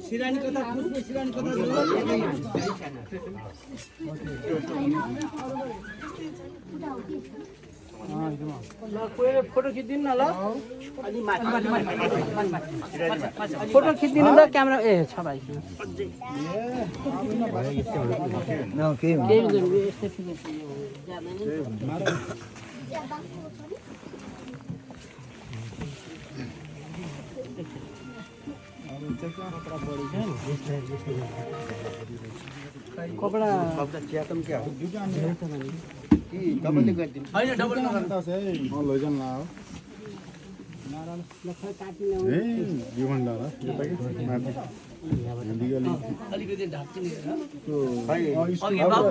सिरानी कता पुग्ने सिरानी कता ल कोही फोटो खिच्दिनु न ल अलि माथि फोटो खिच्दिनु त क्यामेरा ए छ भाइ कपडा च्यातम क्या डबलले गरिदिनु हैन डबल नगर्दा छ है म लैजान ला हो नारायण लखै काट्ने ए बिभण्डा र यो त के माथि हिन्दीले अलिकति ढाक्ने र त्यो खै अघि बाबु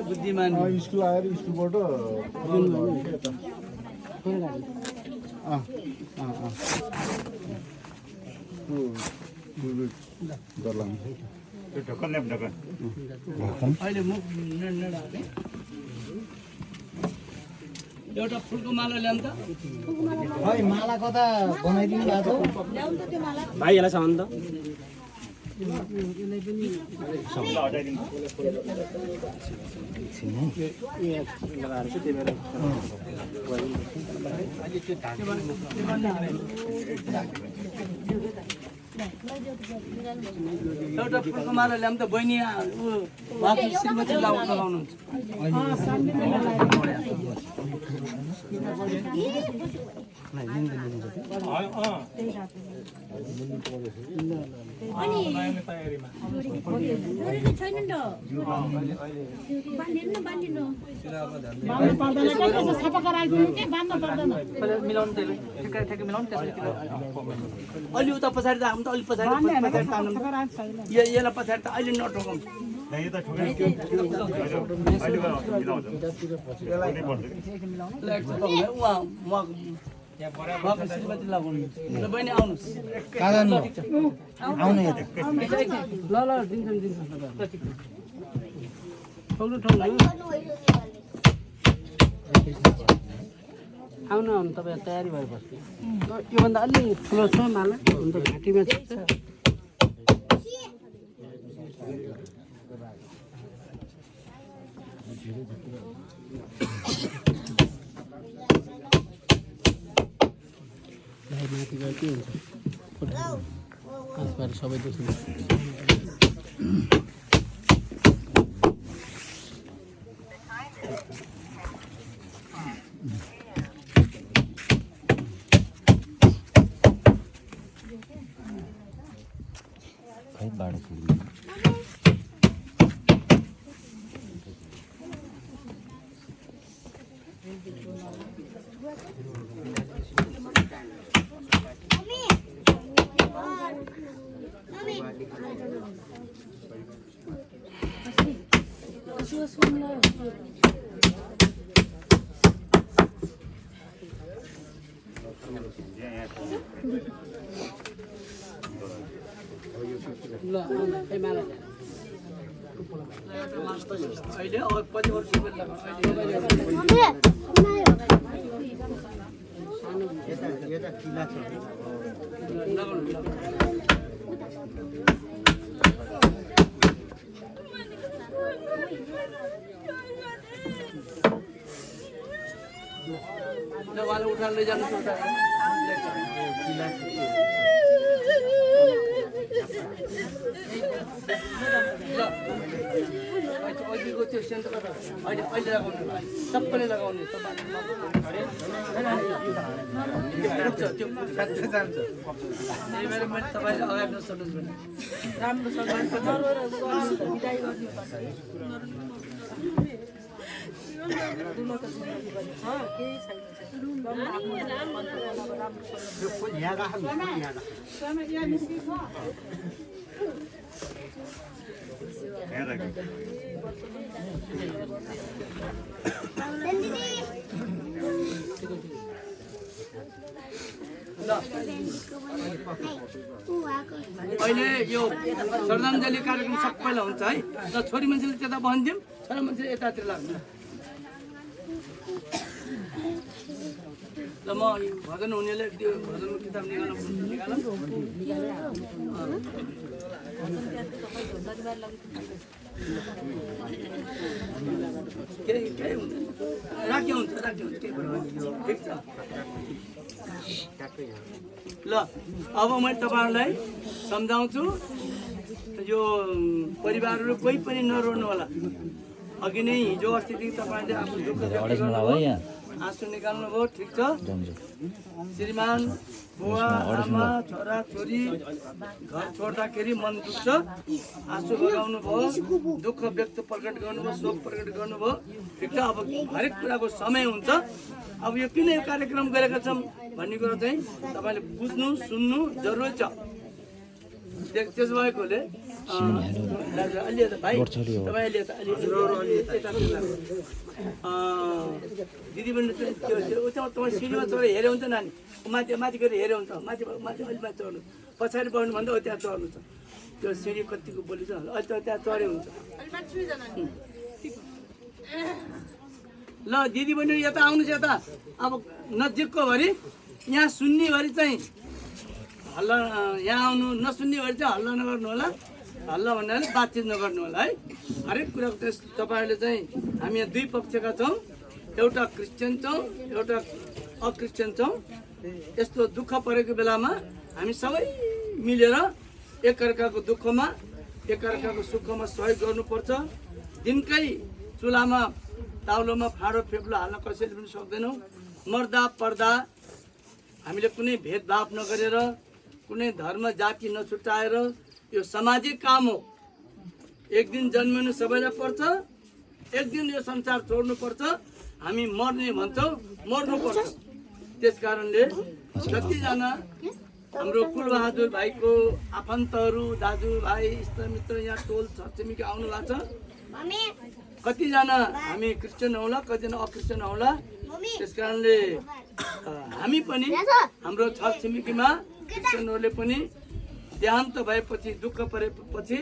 बुद्धिमान स्कुल आएर स्कुलबाट एउटा फुलको माला ल्याउँ त माला कता बनाइदिनु भएको भाइ यसलाई सामान त एउटा फुलको माला ल्याउँ त बहिनी उहाँको श्रीमती लगाउनुहुन्छ अलि उता पछाडि राखौँ त अलि पछाडि यसलाई पछाडि त अहिले नठोकौँ श्रीमती लगाउनु बहिनी आउनुहोस् ल ल दिन्छौँ आउनु आउनु तपाईँ तयारी भएर बस्नु योभन्दा अलि ठुलो छ माला अन्त घाँटीमा छ माथि गएर के हुन्छ आसपास सबै देख्नु खै बाडो फुल्यो ल खै माला अहिले अब 5 वर्ष यता किला छ ल वाला उठाएर लैजानु किला अघिको त्यो सेन्टर अहिले लगाउनु सबैले लगाउने त्यो जान्छ त्यही भएर मैले तपाईँले अगाडि नसोध्नुहोस् भने अहिले यो श्रद्धाञ्जली कार्यक्रम सबैलाई हुन्छ है र छोरी मान्छेले त्यता बन्दियौँ छोरा मान्छेले यतातिर लाग्छ म भजन हुनेले त्यो भजनको किताब निकाल्नु केही हुँदैन राख्यो हुन्छ केही ठिक छ ल अब मैले तपाईँहरूलाई सम्झाउँछु यो परिवारहरू कोही पनि नरोड्नु होला अघि नै हिजो अस्तिदेखि तपाईँले आफ्नो दुःख आँसु निकाल्नुभयो ठिक छ श्रीमान बुवा आमा छोरा छोरी घर छोड्दाखेरि मन दुख्छ आँसु बगाउनु भयो दुःख व्यक्त प्रकट गर्नुभयो शोक प्रकट गर्नुभयो ठिक छ अब हरेक कुराको समय हुन्छ अब यो किन यो कार्यक्रम गरेका छौँ भन्ने कुरो चाहिँ तपाईँले बुझ्नु सुन्नु जरुरी छ त्यसो भएकोले अलि भाइ तपाईँ दिदीबहिनी तपाईँ सिँढीमा चढेर हेऱ्यो हुन्छ नानी माथि गएर हेऱ्यो हुन्छ माथि अलि माथि चढ्नु पछाडि बढ्नुभन्दा त्यहाँ चढ्नु छ त्यो सिँढी कतिको बोली छ अहिले त त्यहाँ चढ्यो हुन्छ ल दिदीबहिनी यता आउनुहोस् यता अब नजिकको भरि यहाँ सुन्नेभरि चाहिँ हल्ला यहाँ आउनु नसुन्नेभरि चाहिँ हल्ला नगर्नु होला हल्ला भन्नाले बातचित नगर्नु होला है हरेक कुराको त्यस तपाईँहरूले चाहिँ हामी यहाँ दुई पक्षका छौँ एउटा क्रिस्चियन छौँ एउटा अक्रिस्चियन छौँ यस्तो दुःख परेको बेलामा हामी सबै मिलेर एकअर्काको दुःखमा एकअर्काको सुखमा सहयोग गर्नुपर्छ दिनकै चुलामा ताउलोमा फाँडो फेप्लो हाल्न कसैले पनि सक्दैनौँ मर्दा पर्दा हामीले कुनै भेदभाव नगरेर कुनै धर्म जाति नछुट्याएर यो सामाजिक काम हो एक दिन जन्मिनु सबैलाई पर्छ एक दिन यो संसार छोड्नु पर्छ हामी मर्ने भन्छौँ मर्नुपर्छ त्यस कारणले जतिजना हाम्रो कुलबहादुर भाइको आफन्तहरू दाजुभाइ इष्टमित्र यहाँ टोल छरछिमेकी आउनु भएको छ कतिजना हामी क्रिस्चियन होला कतिजना अक्रिस्चियन होला त्यस कारणले हामी पनि हाम्रो छरछिमेकीमा क्रिस्चियनहरूले पनि देहान्त भएपछि दुःख परेपछि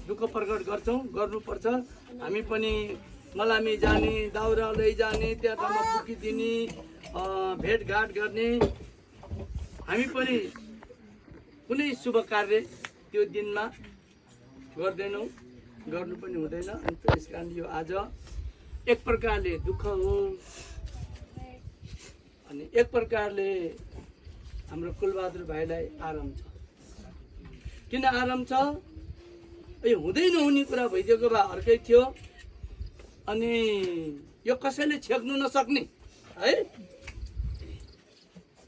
दुःख प्रकट गर्छौँ गर्नुपर्छ हामी पनि मलामी जाने दाउरा लैजाने त्यहाँ ठाउँमा पुगिदिने भेटघाट गर्ने हामी पनि कुनै शुभ कार्य त्यो दिनमा गर्दैनौँ गर्नु पनि हुँदैन अनि त्यस कारण यो आज एक प्रकारले दुःख हो अनि एक प्रकारले हाम्रो कुलबहादुर भाइलाई आराम छ किन आराम छ यो हुँदै नहुने कुरा भइदिएको भए अर्कै थियो अनि यो कसैले छेक्नु नसक्ने है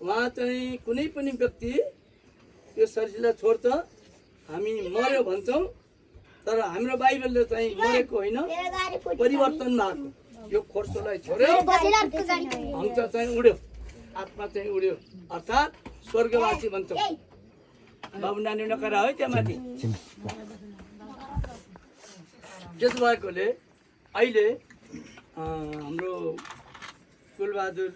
उहाँ चाहिँ कुनै पनि व्यक्ति यो शरीरलाई छोड्छ हामी मर्यो भन्छौँ तर हाम्रो बाइबलले चाहिँ मरेको होइन परिवर्तन भएको यो खोर्सोलाई छोड्यो हंस चाहिँ उड्यो आत्मा चाहिँ उड्यो अर्थात् स्वर्गवासी भन्छौँ बाबु नानी नकरा है त्यहाँ माथि त्यसो भएकोले अहिले हाम्रो कुलबहादुर